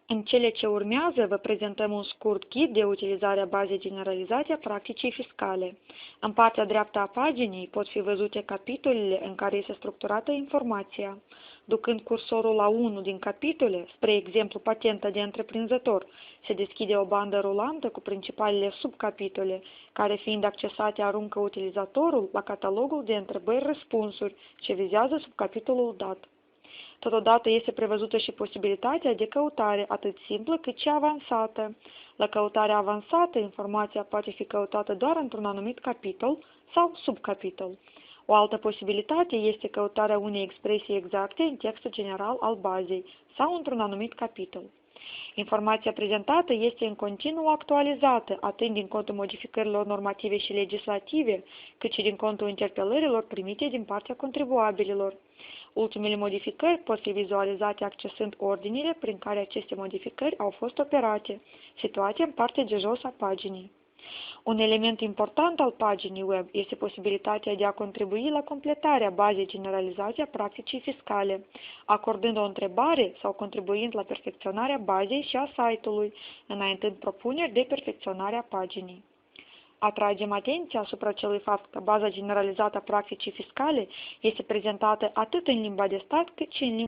În cele ce urmează, vă prezentăm un scurt ghid de utilizare a bazei generalizate a practicii fiscale. În partea dreaptă a paginii pot fi văzute capitolele în care este structurată informația. Ducând cursorul la unul din capitole, spre exemplu patenta de întreprinzător, se deschide o bandă rulantă cu principalele subcapitole, care fiind accesate aruncă utilizatorul la catalogul de întrebări-răspunsuri ce vizează subcapitolul dat. Totodată este prevăzută și posibilitatea de căutare atât simplă cât și avansată. La căutarea avansată, informația poate fi căutată doar într-un anumit capitol sau subcapitol. O altă posibilitate este căutarea unei expresii exacte în textul general al bazei sau într-un anumit capitol. Informația prezentată este în continuu actualizată, atât din contul modificărilor normative și legislative, cât și din contul interpelărilor primite din partea contribuabililor. Ultimele modificări pot fi vizualizate accesând ordinile prin care aceste modificări au fost operate, situate în partea de jos a paginii. Un element important al paginii web este posibilitatea de a contribui la completarea bazei generalizate a practicii fiscale, acordând o întrebare sau contribuind la perfecționarea bazei și a site-ului, înaintând propuneri de perfecționare a paginii. Atragem atenția asupra celui fapt că baza generalizată a practicii fiscale este prezentată atât în limba de stat cât și în limba